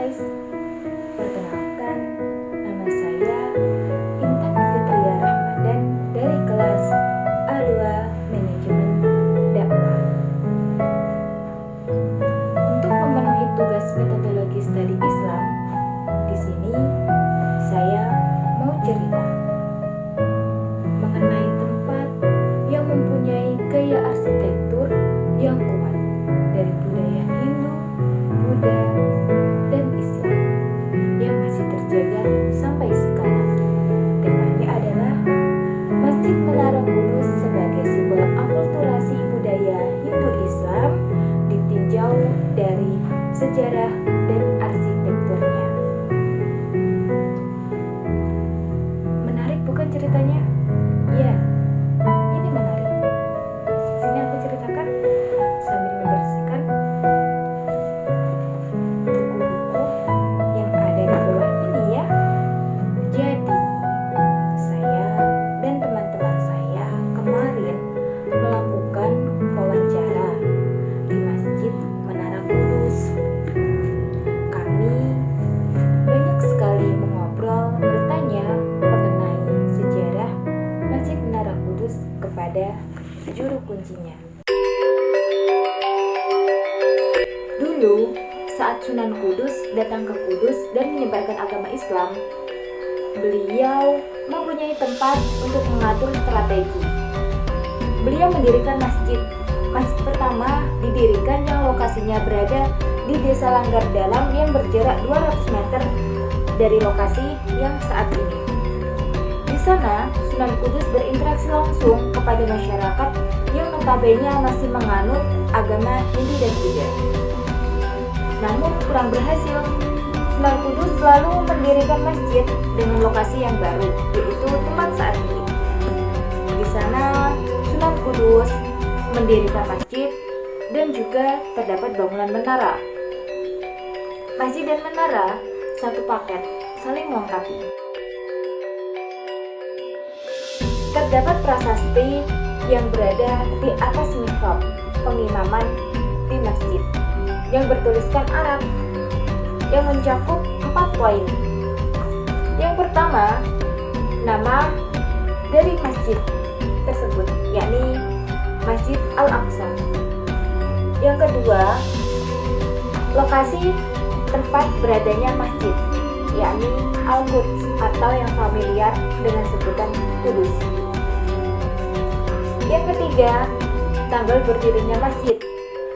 guys. Perkenalkan, nama saya Intan Fitria Ramadan dari kelas A2 Manajemen Dakwah. Untuk memenuhi tugas metodologi studi Islam, di sini saya mau cerita mengenai tempat yang mempunyai gaya arsitektur yang kuat dari budaya Hindu, Buddha, dan Islam yang masih terjaga sampai sekarang. Temanya adalah Masjid Menara Kudus sebagai simbol akulturasi budaya Hindu-Islam, ditinjau dari sejarah dan arsitekturnya. Menarik bukan ceritanya? Ya, ini menarik. Sini aku ceritakan sambil membersihkan buku-buku yang ada di bawah ini ya. Jadi, saya dan teman-teman saya kemarin melakukan wawancara di Masjid Menara Kudus. Kami banyak sekali mengobrol, bertanya mengenai sejarah Masjid Menara Kudus kepada juru kuncinya. Dulu, saat Sunan Kudus datang ke Kudus dan menyebarkan agama Islam, beliau mempunyai tempat untuk mengatur strategi. Beliau mendirikan masjid. Masjid pertama didirikan yang lokasinya berada di Desa Langgar Dalam yang berjarak 200 meter dari lokasi yang saat ini. Di sana, Sunan Kudus berinteraksi langsung kepada masyarakat yang notabene masih menganut agama Hindu dan Buddha. Namun kurang berhasil. Sunan Kudus selalu mendirikan masjid dengan lokasi yang baru, yaitu tempat saat ini. Di sana, Sunan Kudus mendirikan masjid dan juga terdapat bangunan menara. Masjid dan menara satu paket, saling melengkapi. Terdapat prasasti yang berada di atas mihrab pengimaman di masjid yang bertuliskan Arab yang mencakup 4 poin. Yang pertama, nama dari masjid tersebut, yakni Masjid Al-Aqsa. Yang kedua, lokasi tempat beradanya masjid, yakni Al-Quds atau yang familiar dengan sebutan Kudus. Yang ketiga, tanggal berdirinya masjid,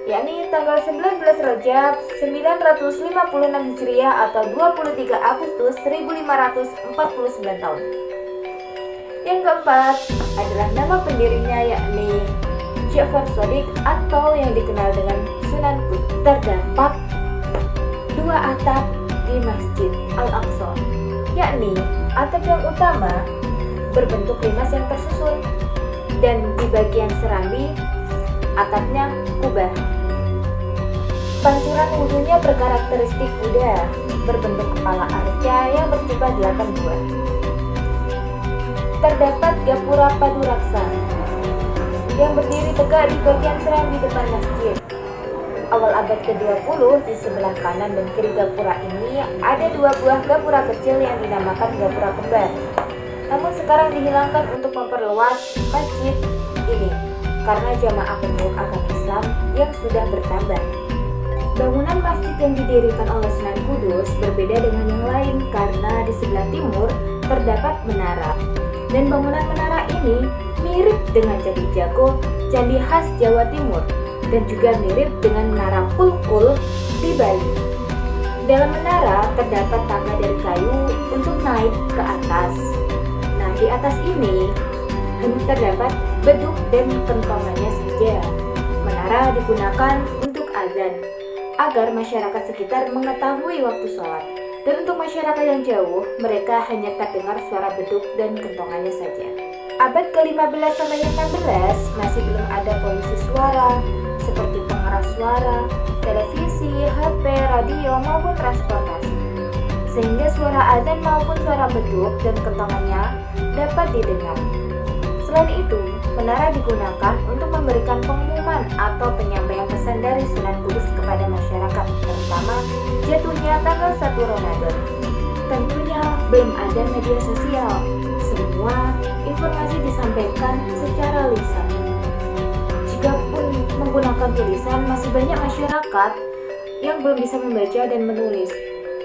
yakni tanggal 19 Rajab 956 Hijriah atau 23 Agustus 1549 tahun. Yang keempat adalah nama pendirinya, yakni Ja'far Shadiq atau yang dikenal dengan Sunan Kudus. Terdapat 2 atap di Masjid Al-Aqsa, yakni atap yang utama berbentuk limas yang tersusun dan di bagian serambi atapnya kubah. Pancuran wudhunya berkarakteristik Buddha, berbentuk kepala arca yang berjumlah 8 buah. Terdapat gapura paduraksa yang berdiri tegak di bagian serambi depan masjid. Awal abad ke-20, di sebelah kanan dan kiri gapura ini ada 2 buah gapura kecil yang dinamakan gapura kembar. Namun sekarang dihilangkan untuk memperluas masjid ini karena jamaah pemeluk agama Islam yang sudah bertambah. Bangunan masjid yang didirikan oleh Sunan Kudus berbeda dengan yang lain karena di sebelah timur terdapat menara. Dan bangunan menara ini mirip dengan Candi Jago, candi khas Jawa Timur, dan juga mirip dengan menara Kulkul di Bali. Dalam menara terdapat tangga dari kayu untuk naik ke atas. Nah, di atas ini hanya terdapat beduk dan kentongannya saja. Menara digunakan untuk azan agar masyarakat sekitar mengetahui waktu sholat. Dan untuk masyarakat yang jauh, mereka hanya terdengar suara beduk dan kentongannya saja. Abad ke-15 sampai 16 masih belum ada polusi suara seperti pengeras suara, televisi, HP, radio maupun transportasi. Sehingga suara azan maupun suara beduk dan kentongannya dapat didengar. Selain itu, menara digunakan untuk memberikan pengumuman atau penyampaian pesan dari Sunan Kudus kepada masyarakat, terutama jatuhnya tanggal 1 Ramadan. Tentunya belum ada media sosial, semua informasi disampaikan secara lisan. Jikapun menggunakan tulisan, masih banyak masyarakat yang belum bisa membaca dan menulis.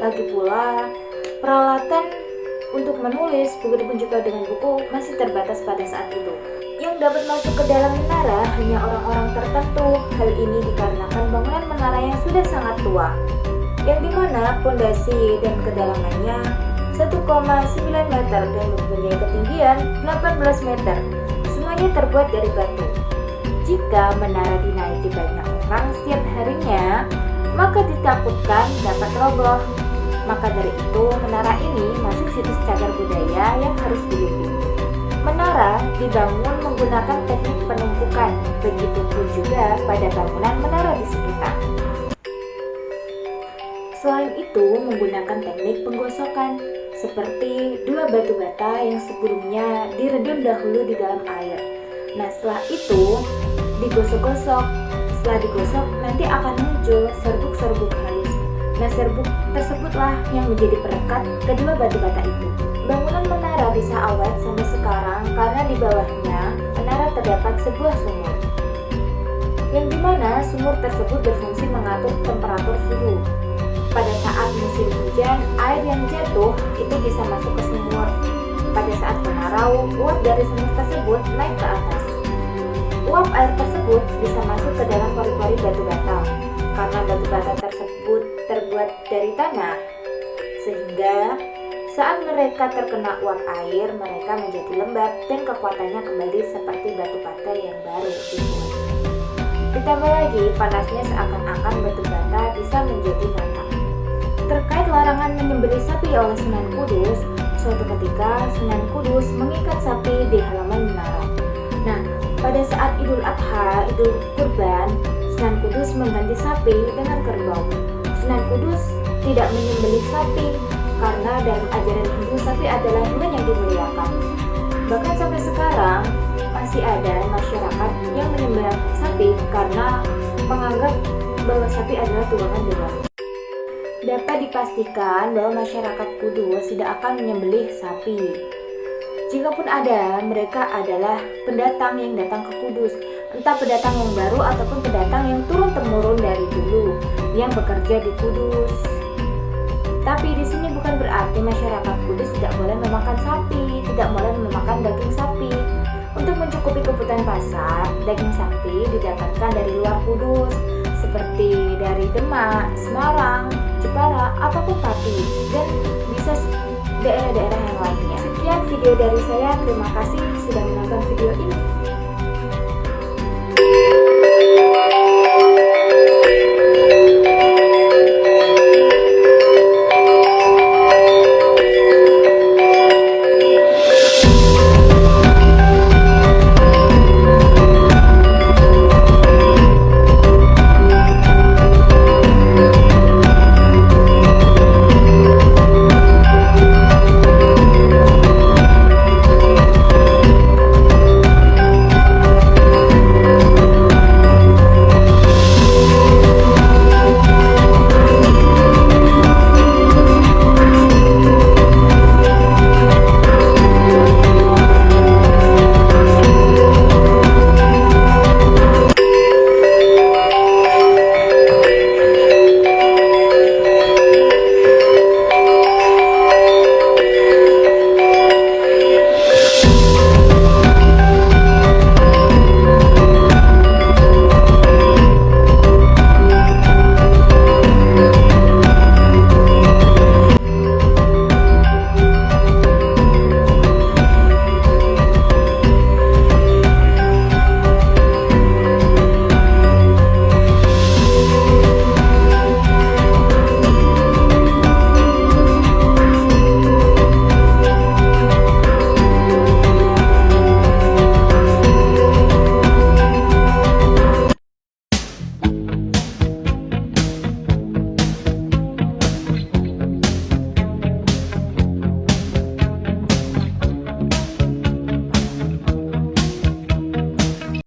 Lagi pula, peralatan untuk menulis, begitupun juga dengan buku, masih terbatas pada saat itu. Yang dapat masuk ke dalam menara hanya orang-orang tertentu. Hal ini dikarenakan bangunan menara yang sudah sangat tua, yang dimana pondasi dan kedalamannya 1,9 meter dan mempunyai ketinggian 18 meter. Semuanya terbuat dari batu. Jika menara dinaiki banyak orang setiap harinya, maka ditakutkan dapat roboh. Maka dari itu, menara ini masuk situs cagar budaya yang harus dilindungi. Menara dibangun menggunakan teknik penumpukan, begitupun juga pada bangunan menara di sekitar. Selain itu, menggunakan teknik penggosokan, seperti dua batu bata yang sebelumnya direndam dahulu di dalam air. Nah, setelah itu digosok-gosok. Setelah digosok, nanti akan muncul serbuk-serbuk halus. Nah, serbuk tersebutlah yang menjadi perekat kedua batu bata itu. Bangunan menara bisa awet sampai sekarang karena di bawahnya menara terdapat sebuah sumur, yang dimana sumur tersebut berfungsi mengatur temperatur suhu. Pada saat musim hujan, air yang jatuh itu bisa masuk ke sumur. Pada saat kemarau, uap dari sumur tersebut naik ke atas. Uap air tersebut bisa masuk ke dalam pori-pori batu bata. Karena batu bata tersebut terbuat dari tanah, sehingga saat mereka terkena uap air, mereka menjadi lembab dan kekuatannya kembali seperti batu bata yang baru dibuat. Ditambah lagi, panasnya seakan-akan batu bata bisa menjadi matang. Terkait larangan menyembelih sapi oleh Sunan Kudus, suatu ketika Sunan Kudus mengikat sapi di halaman menara. Nah, pada saat Idul Adha, Idul Kurban, Sunan Kudus mengganti sapi dengan kerbau. Sunan Kudus tidak menyembelih sapi karena dalam ajaran Hindu sapi adalah hewan yang dimuliakan. Bahkan sampai sekarang masih ada masyarakat yang menyembelih sapi karena menganggap bahwa sapi adalah tunggangan dewa. Dapat dipastikan bahwa masyarakat Kudus tidak akan menyembelih sapi. Jikapun ada, mereka adalah pendatang yang datang ke Kudus, entah pendatang yang baru ataupun pendatang yang turun-temurun dari dulu yang bekerja di Kudus. Tapi di sini bukan berarti masyarakat Kudus tidak boleh memakan sapi, tidak boleh memakan daging sapi. Untuk mencukupi kebutuhan pasar, daging sapi didapatkan dari luar Kudus, seperti dari Demak, Semarang, Jepara, ataupun Pati, dan bisa daerah-daerah yang lainnya. Sekian video dari saya, terima kasih sudah menonton video ini.